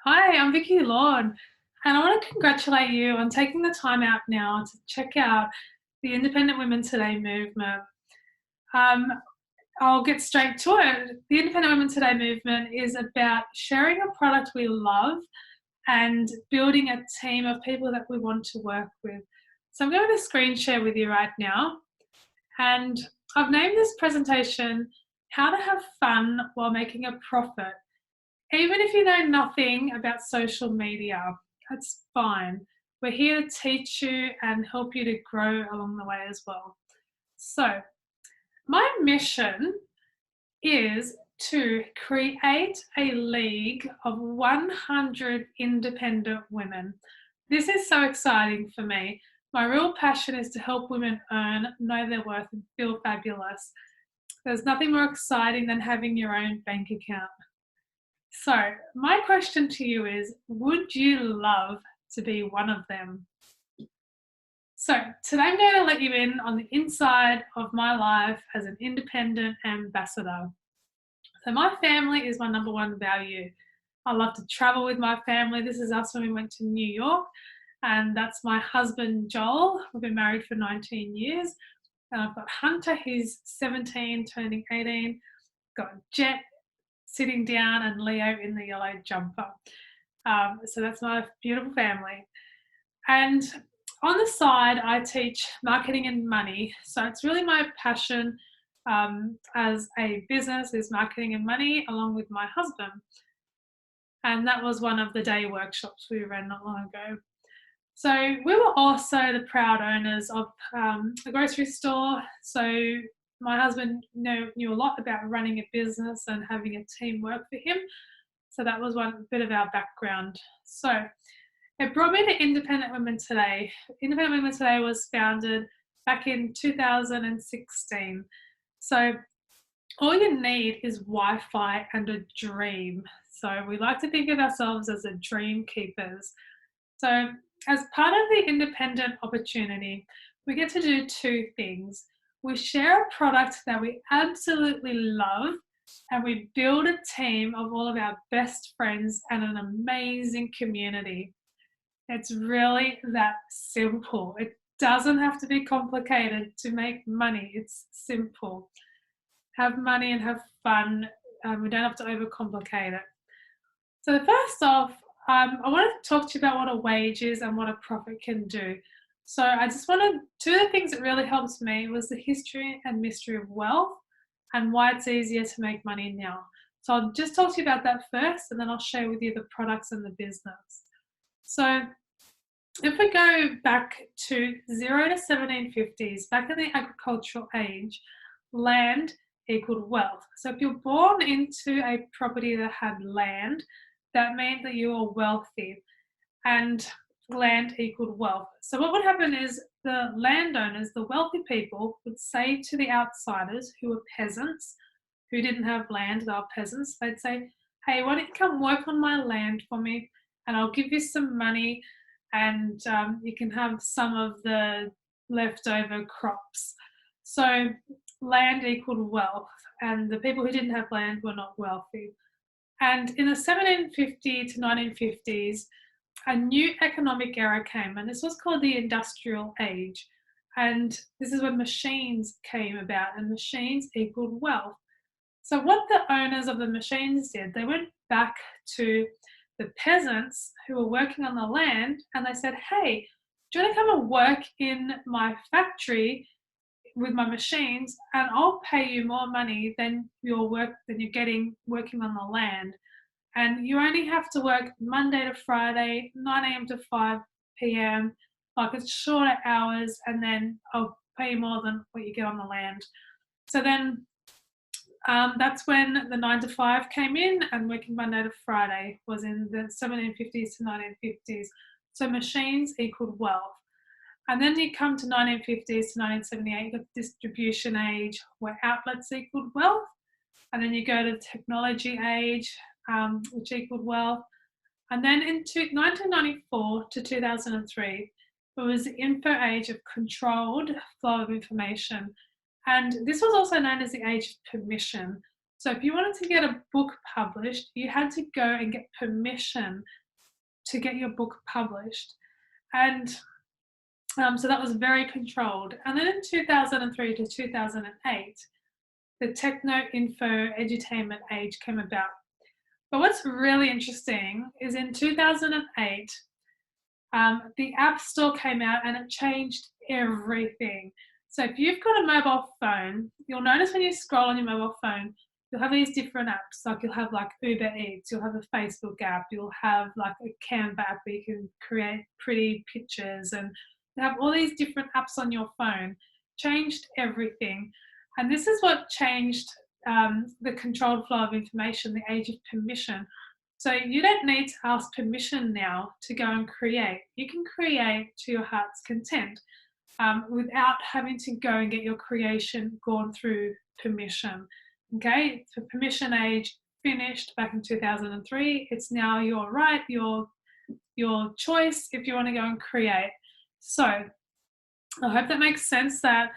Hi, I'm Vicky Lord, and I want to congratulate you on taking the time out now to check out the Independent Women Today movement. Um, I'll get straight to it. The Independent Women Today movement is about sharing a product we love and building a team of people that we want to work with. So I'm going to screen share with you right now, and I've named this presentation How to Have Fun While Making a Profit. Even if you know nothing about social media, that's fine. We're here to teach you and help you to grow along the way as well. So, my mission is to create a league of 100 independent women. This is so exciting for me. My real passion is to help women earn, know their worth, and feel fabulous. There's nothing more exciting than having your own bank account. So, my question to you is, would you love to be one of them? So, today I'm going to let you in on the inside of my life as an independent ambassador. So, my family is my number one value. I love to travel with my family. This is us when we went to New York, and that's my husband, Joel. We've been married for 19 years. And I've got Hunter, he's 17, turning 18. Got Jet sitting down, and Leo in the yellow jumper. So that's my beautiful family. And on the side, I teach marketing and money. So it's really my passion as a business is marketing and money, along with my husband. And that was one of the day workshops we ran not long ago. So we were also the proud owners of a grocery store. So my husband knew a lot about running a business and having a team work for him. So that was one bit of our background. So it brought me to Independent Women Today. Independent Women Today was founded back in 2016. So all you need is Wi-Fi and a dream. So we like to think of ourselves as the dream keepers. So as part of the independent opportunity, we get to do two things. We share a product that we absolutely love, and we build a team of all of our best friends and an amazing community. It's really that simple. It doesn't have to be complicated to make money. It's simple. Have money and have fun. We don't have to overcomplicate it. So first off, I wanted to talk to you about what a wage is and what a profit can do. So I just wanted, two of the things that really helped me was the history and mystery of wealth and why it's easier to make money now. So I'll just talk to you about that first, and then I'll share with you the products and the business. So if we go back to 0 to 1750s, back in the agricultural age, land equaled wealth. So if you're born into a property that had land, that meant that you were wealthy, and land equaled wealth. So what would happen is the landowners, the wealthy people, would say to the outsiders who were peasants, who didn't have land, they were peasants, they'd say, hey, why don't you come work on my land for me, and I'll give you some money, and you can have some of the leftover crops. So land equaled wealth, and the people who didn't have land were not wealthy. And in the 1750 to 1950s, a new economic era came, and this was called the Industrial Age. And this is when machines came about, and machines equaled wealth. So, what the owners of the machines did, they went back to the peasants who were working on the land, and they said, hey, do you want to come and work in my factory with my machines, and I'll pay you more money than you're getting working on the land. And you only have to work Monday to Friday, 9 a.m. to 5 p.m. Like it's shorter hours, and then I'll pay you more than what you get on the land. So then that's when the 9 to 5 came in, and working Monday to Friday was in the 1750s to 1950s. So machines equaled wealth. And then you come to 1950s to 1978, you've got the distribution age where outlets equaled wealth. And then you go to the technology age, which equaled wealth. And then in 1994 to 2003, it was the info age of controlled flow of information. And this was also known as the age of permission. So if you wanted to get a book published, you had to go and get permission to get your book published. And so that was very controlled. And then in 2003 to 2008, the techno info edutainment age came about. But what's really interesting is in 2008, the App Store came out and it changed everything. So if you've got a mobile phone, you'll notice when you scroll on your mobile phone, you'll have these different apps. Like you'll have like Uber Eats, you'll have a Facebook app, you'll have like a Canva app where you can create pretty pictures, and you have all these different apps on your phone. Changed everything. And this is what changed the controlled flow of information, the age of permission. So you don't need to ask permission now to go and create. You can create to your heart's content without having to go and get your creation gone through permission. Okay, the permission age finished back in 2003. It's now your right, your choice if you want to go and create. So I hope that makes sense, that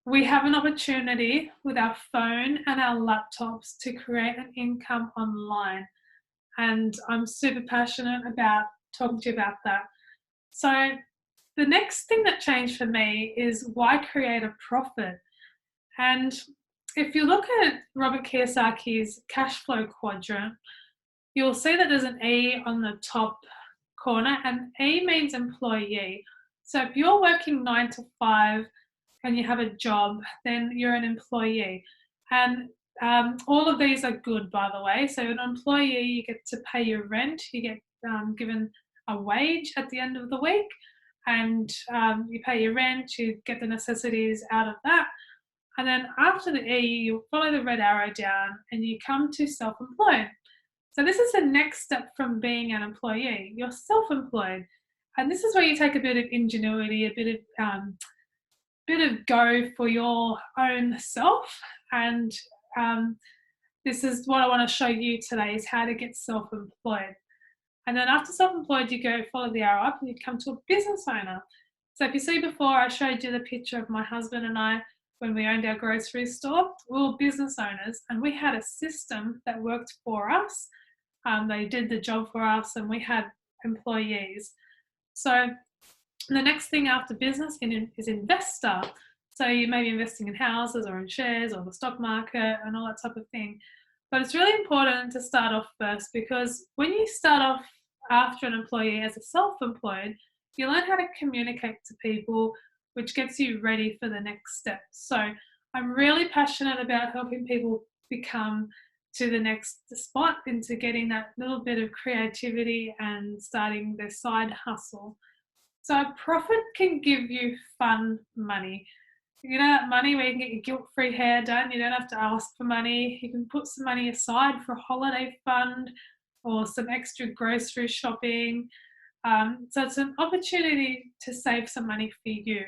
we have an opportunity with our phone and our laptops to create an income online. And I'm super passionate about talking to you about that. So the next thing that changed for me is why create a profit? And if you look at Robert Kiyosaki's cash flow quadrant, you'll see that there's an E on the top corner, and E means employee. So if you're working 9 to 5 and you have a job, then you're an employee. And all of these are good, by the way. So an employee, you get to pay your rent, you get given a wage at the end of the week, and you pay your rent, you get the necessities out of that. And then after the E, you follow the red arrow down and you come to self-employed. So this is the next step from being an employee. You're self-employed. And this is where you take a bit of ingenuity, a bit of go for your own self. And this is what I want to show you today, is how to get self-employed. And then after self-employed, you go follow the arrow up and you come to a business owner. So if you see before, I showed you the picture of my husband and I when we owned our grocery store. We were business owners and we had a system that worked for us. They did the job for us and we had employees. So the next thing after business is investor. So you may be investing in houses or in shares or the stock market and all that type of thing. But it's really important to start off first, because when you start off after an employee as a self-employed, you learn how to communicate to people, which gets you ready for the next step. So I'm really passionate about helping people become to the next spot, into getting that little bit of creativity and starting their side hustle. So profit can give you fun money. You know, that money where you can get your guilt-free hair done. You don't have to ask for money. You can put some money aside for a holiday fund or some extra grocery shopping. So it's an opportunity to save some money for you.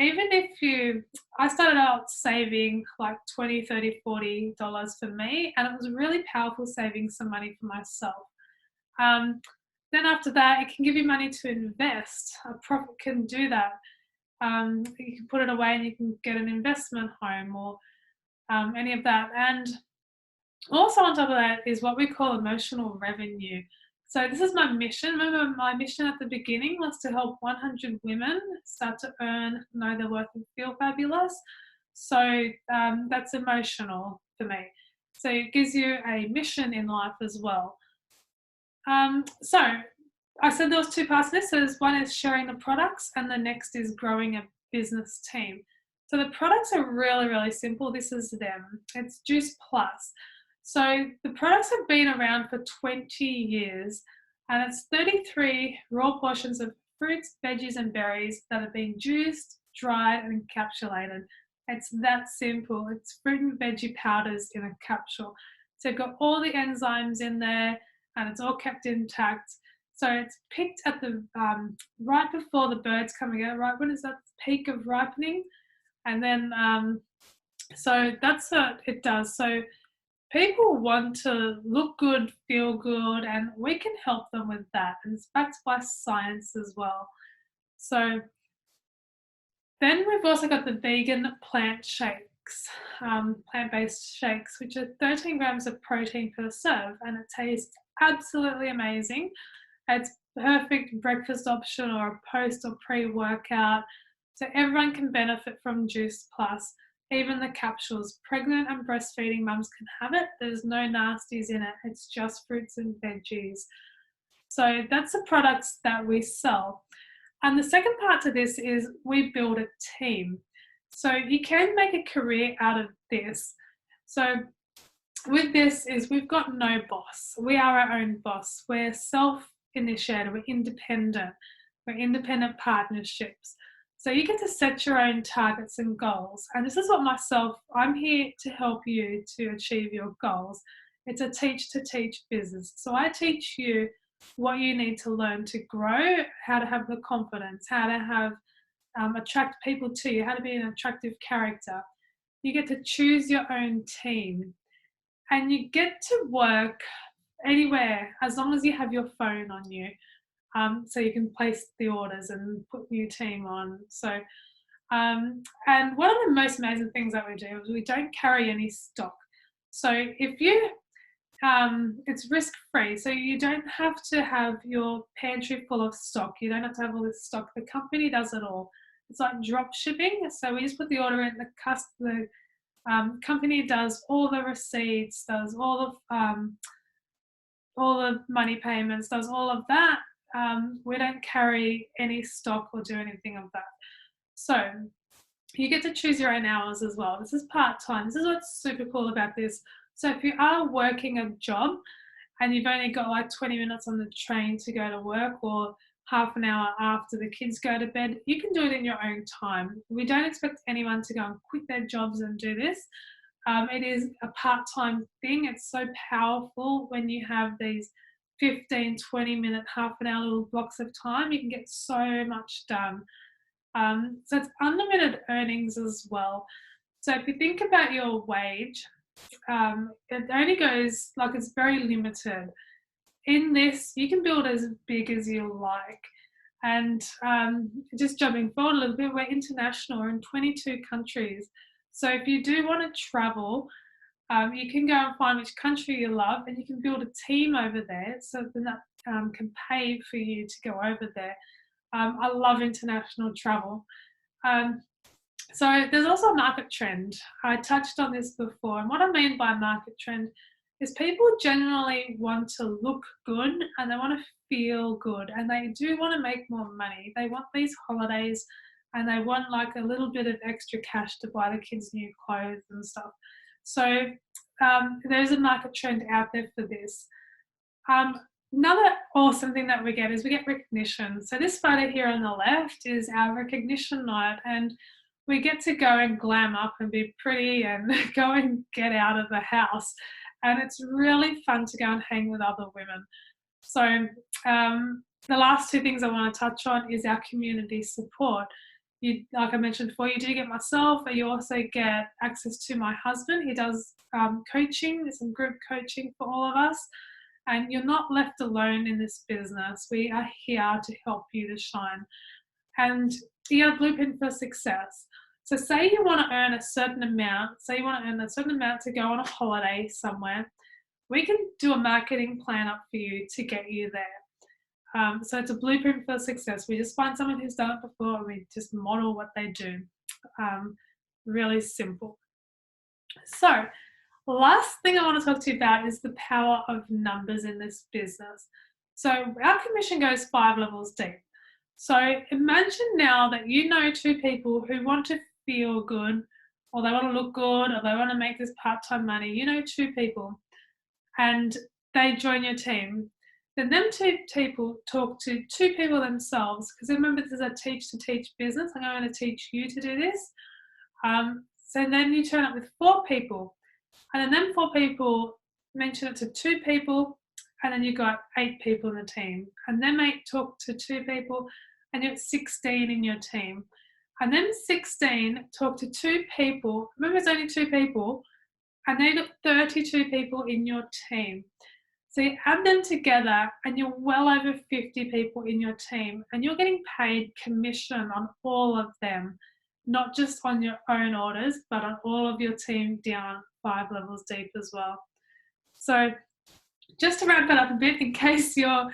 Even if I started out saving like $20, $30, $40 for me, and it was really powerful saving some money for myself. Then after that, it can give you money to invest. A profit can do that. You can put it away and you can get an investment home or any of that. And also on top of that is what we call emotional revenue. So this is my mission. Remember, my mission at the beginning was to help 100 women start to earn, know their worth, and feel fabulous. So that's emotional for me. So it gives you a mission in life as well. So I said there was two parts to this. So one is sharing the products, and the next is growing a business team. So the products are really, really simple. This is them. It's Juice Plus. So the products have been around for 20 years, and it's 33 raw portions of fruits, veggies, and berries that have been juiced, dried, and encapsulated. It's that simple. It's fruit and veggie powders in a capsule. So you've got all the enzymes in there, and it's all kept intact. So it's picked at the right before the bird's coming out, right when it's at the peak of ripening, and then so that's what it does. So people want to look good, feel good, and we can help them with that. And it's backed by science as well. So then we've also got the vegan plant shake. shakes, plant-based shakes, which are 13 grams of protein per serve, and it tastes absolutely amazing. It's perfect breakfast option or a post or pre-workout. So everyone can benefit from Juice Plus, even the capsules. Pregnant and breastfeeding mums can have it. There's no nasties in it. It's just fruits and veggies. So that's the products that we sell. And the second part to this is we build a team. So you can make a career out of this. So with this is we've got no boss. We are our own boss. We're self-initiated, we're independent partnerships. So you get to set your own targets and goals. And this is what I'm here to help you to achieve your goals. It's a teach to teach business. So I teach you what you need to learn to grow, how to have the confidence, how to have attract people to you, how to be an attractive character. You get to choose your own team, and you get to work anywhere as long as you have your phone on you, so you can place the orders and put your team on. So, and one of the most amazing things that we do is we don't carry any stock. So if you it's risk free, so you don't have to have your pantry full of stock. You don't have to have all this stock. The company does it all. It's like drop shipping. So we just put the order in. The company does all the receipts, does all the money payments, does all of that. We don't carry any stock or do anything of that. So you get to choose your own hours as well. This is part-time. This is what's super cool about this. So if you are working a job and you've only got like 20 minutes on the train to go to work, or half an hour after the kids go to bed, you can do it in your own time. We don't expect anyone to go and quit their jobs and do this. It is a part-time thing. It's so powerful when you have these 15, 20-minute, half an hour little blocks of time. You can get so much done. So it's unlimited earnings as well. So if you think about your wage, it only goes, like, it's very limited. In this, you can build as big as you like. And just jumping forward a little bit, we're international. We're in 22 countries. So if you do want to travel, you can go and find which country you love, and you can build a team over there, so then that can pay for you to go over there. I love international travel. So there's also a market trend. I touched on this before, and what I mean by market trend is people generally want to look good and they want to feel good, and they do want to make more money. They want these holidays and they want like a little bit of extra cash to buy the kids new clothes and stuff. So there's a market trend out there for this. Another awesome thing that we get is we get recognition. So this photo here on the left is our recognition night, and we get to go and glam up and be pretty and go and get out of the house. And it's really fun to go and hang with other women. So the last two things I want to touch on is our community support. Like I mentioned before, you do get myself, but you also get access to my husband. He does coaching, some group coaching for all of us. And you're not left alone in this business. We are here to help you to shine. And your blueprint for success. So say you want to earn a certain amount, to go on a holiday somewhere, we can do a marketing plan up for you to get you there. So it's a blueprint for success. We just find someone who's done it before and we just model what they do. Really simple. So the last thing I want to talk to you about is the power of numbers in this business. So our commission goes 5 levels deep. So imagine now that you know 2 people who want to feel good, or they want to look good, or they want to make this part-time money. You know 2 people, and they join your team. Then them 2 people talk to 2 people themselves, because remember, this is a teach-to-teach business. I'm going to teach you to do this. So then you turn up with 4 people, and then them 4 people mention it to 2 people, and then you've got 8 people in the team. And then 8 talk to 2 people, and you're 16 in your team. And then 16 talk to 2 people. Remember, it's only 2 people, and they've got 32 people in your team. So you add them together, and you're well over 50 people in your team, and you're getting paid commission on all of them. not just on your own orders, but on all of your team down 5 levels deep as well. So just to wrap it up a bit, in case you're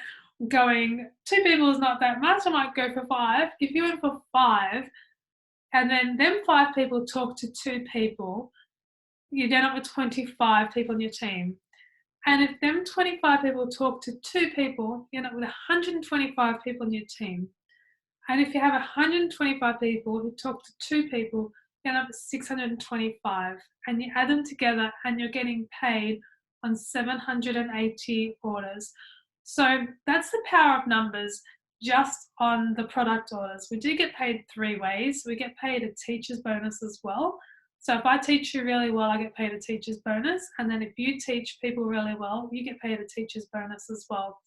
going, 2 people is not that much, I might go for 5. If you went for 5, and then them 5 people talk to 2 people, you end up with 25 people on your team. And if them 25 people talk to 2 people, you end up with 125 people on your team. And if you have 125 people who talk to 2 people, you end up with 625. And you add them together and you're getting paid on 780 orders. So that's the power of numbers just on the product orders. We do get paid 3 ways. We get paid a teacher's bonus as well. So if I teach you really well, I get paid a teacher's bonus. And then if you teach people really well, you get paid a teacher's bonus as well.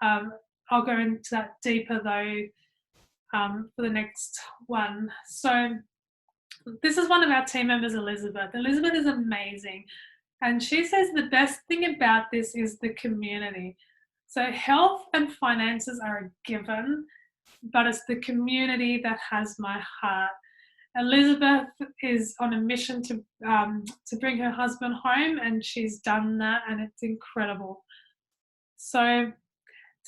I'll go into that deeper though for the next one. So this is one of our team members, Elizabeth. Elizabeth is amazing. And she says the best thing about this is the community. So health and finances are a given, but it's the community that has my heart. Elizabeth is on a mission to bring her husband home, and she's done that, and it's incredible. So to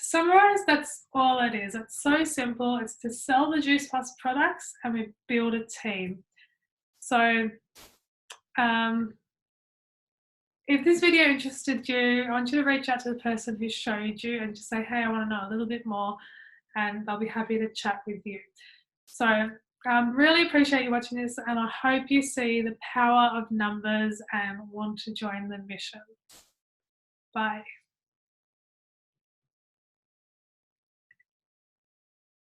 summarize, that's all it is. It's so simple. It's to sell the Juice Plus products and we build a team. So if this video interested you, I want you to reach out to the person who showed you and just say, hey, I want to know a little bit more, and they'll be happy to chat with you. So really appreciate you watching this, and I hope you see the power of numbers and want to join the mission. Bye.